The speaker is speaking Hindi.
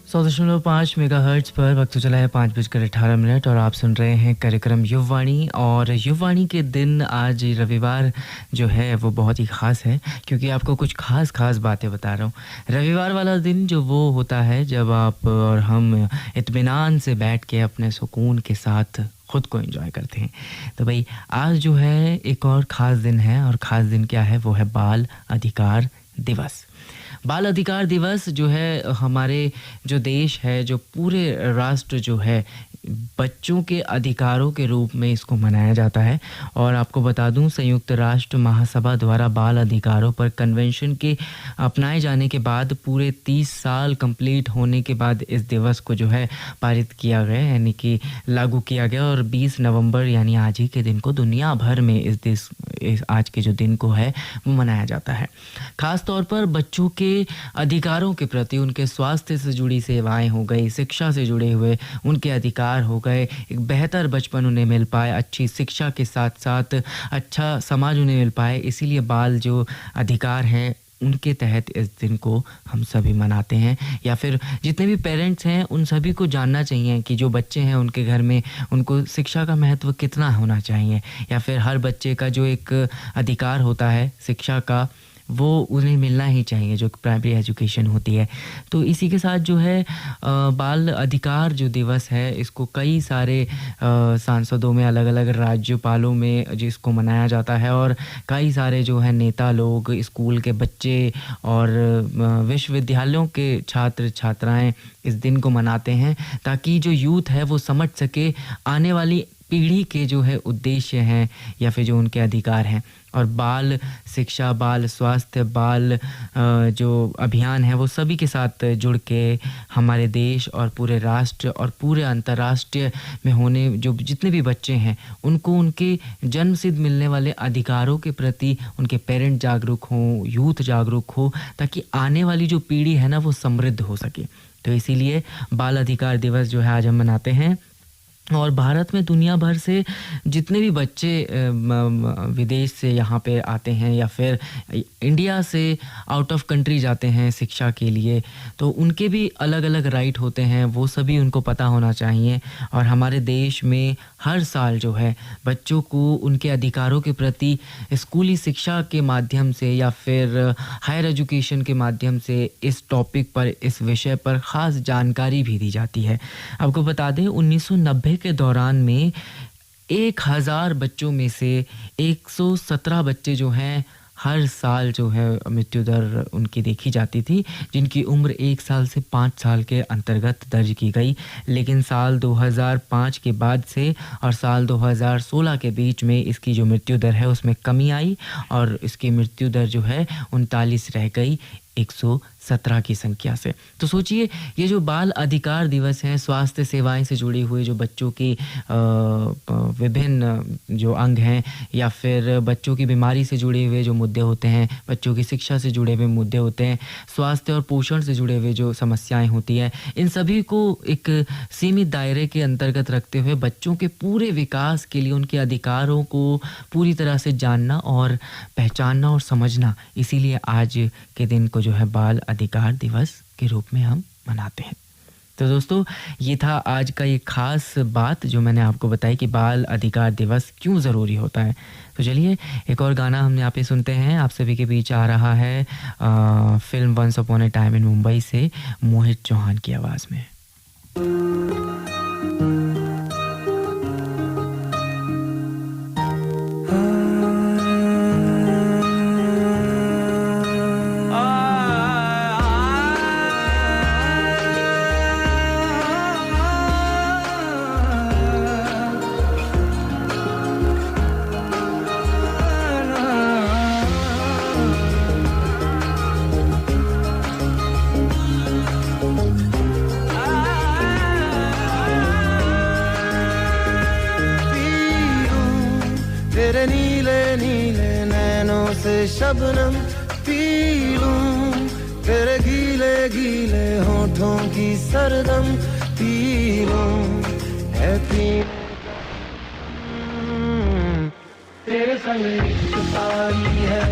100.5 मेगाहर्ट्ज़ पर वक्त तो चला है 5:18 और आप सुन रहे हैं कार्यक्रम युववाणी। और युववाणी के दिन आज रविवार जो है वो बहुत ही ख़ास है, क्योंकि आपको कुछ ख़ास बातें बता रहा हूँ। रविवार वाला दिन जो वो होता है जब आप और हम इत्मीनान से बैठ के अपने सुकून के साथ ख़ुद को एंजॉय करते हैं। तो भाई आज जो है एक और ख़ास दिन है, और ख़ास दिन क्या है, वो है बाल अधिकार दिवस। बाल अधिकार दिवस जो है हमारे जो देश है, जो पूरे राष्ट्र जो है बच्चों के अधिकारों के रूप में इसको मनाया जाता है। और आपको बता दूं, संयुक्त राष्ट्र महासभा द्वारा बाल अधिकारों पर कन्वेंशन के अपनाए जाने के बाद पूरे 30 साल कंप्लीट होने के बाद इस दिवस को जो है पारित किया गया, यानी कि लागू किया गया। और 20 नवंबर यानी आज ही के दिन को दुनिया भर में इस आज के जो दिन को है वो मनाया जाता है। ख़ास तौर पर बच्चों के अधिकारों के प्रति, उनके स्वास्थ्य से जुड़ी सेवाएं हो गई, शिक्षा से जुड़े हुए उनके अधिकार हो गए, एक बेहतर बचपन उन्हें मिल पाए, अच्छी शिक्षा के साथ साथ अच्छा समाज उन्हें मिल पाए, इसीलिए बाल जो अधिकार हैं उनके तहत इस दिन को हम सभी मनाते हैं। या फिर जितने भी पेरेंट्स हैं उन सभी को जानना चाहिए कि जो बच्चे हैं उनके घर में उनको शिक्षा का महत्व कितना होना चाहिए, या फिर हर बच्चे का जो एक अधिकार होता है शिक्षा का, वो उन्हें मिलना ही चाहिए, जो प्राइमरी एजुकेशन होती है। तो इसी के साथ जो है बाल अधिकार जो दिवस है इसको कई सारे सांसदों में, अलग अलग राज्यपालों में जिसको मनाया जाता है, और कई सारे जो है नेता लोग, स्कूल के बच्चे और विश्वविद्यालयों के छात्र छात्राएं इस दिन को मनाते हैं, ताकि जो यूथ है वो समझ सके आने वाली पीढ़ी के जो है उद्देश्य हैं या फिर जो उनके अधिकार हैं। और बाल शिक्षा, बाल स्वास्थ्य, बाल जो अभियान है वो सभी के साथ जुड़ के हमारे देश और पूरे राष्ट्र और पूरे अंतर्राष्ट्रीय में होने जो जितने भी बच्चे हैं उनको उनके जन्म सिद्ध मिलने वाले अधिकारों के प्रति उनके पेरेंट जागरूक हों, यूथ जागरूक हो, ताकि आने वाली जो पीढ़ी है ना वो समृद्ध हो सके। तो इसीलिए बाल अधिकार दिवस जो है आज हम मनाते हैं। और भारत में दुनिया भर से जितने भी बच्चे विदेश से यहाँ पे आते हैं या फिर इंडिया से आउट ऑफ कंट्री जाते हैं शिक्षा के लिए, तो उनके भी अलग अलग राइट होते हैं, वो सभी उनको पता होना चाहिए। और हमारे देश में हर साल जो है बच्चों को उनके अधिकारों के प्रति स्कूली शिक्षा के माध्यम से या फिर हायर एजुकेशन के माध्यम से इस टॉपिक पर, इस विषय पर ख़ास जानकारी भी दी जाती है। आपको बता दें 1990 के दौरान में 1000 बच्चों में से 117 बच्चे जो हैं हर साल जो है मृत्यु दर उनकी देखी जाती थी, जिनकी उम्र 1 साल से 5 साल के अंतर्गत दर्ज की गई। लेकिन साल 2005 के बाद से और साल 2016 के बीच में इसकी जो मृत्यु दर है उसमें कमी आई, और इसकी मृत्यु दर जो है 39 रह गई 117 की संख्या से। तो सोचिए, ये जो बाल अधिकार दिवस है, स्वास्थ्य सेवाएं से जुड़ी हुई जो बच्चों की विभिन्न जो अंग हैं, या फिर बच्चों की बीमारी से जुड़े हुए जो मुद्दे होते हैं, बच्चों की शिक्षा से जुड़े हुए मुद्दे होते हैं, स्वास्थ्य और पोषण से जुड़े हुए जो समस्याएं होती हैं, इन सभी को एक सीमित दायरे के अंतर्गत रखते हुए बच्चों के पूरे विकास के लिए उनके अधिकारों को पूरी तरह से जानना और पहचानना और समझना, इसीलिए आज के दिन को जो है बाल अधिकार दिवस के रूप में हम मनाते हैं। तो दोस्तों, ये था आज का ये खास बात जो मैंने आपको बताई कि बाल अधिकार दिवस क्यों ज़रूरी होता है। तो चलिए एक और गाना हम यहाँ पे सुनते हैं। आप सभी के बीच आ रहा है film once upon a time in Mumbai से मोहित चौहान की आवाज़ में। तेरे नीले नीले नैनों से शबनम पी लूं, तेरे गीले गीले होठों की सरदम पी लूं, है तेरे संग एक सारी है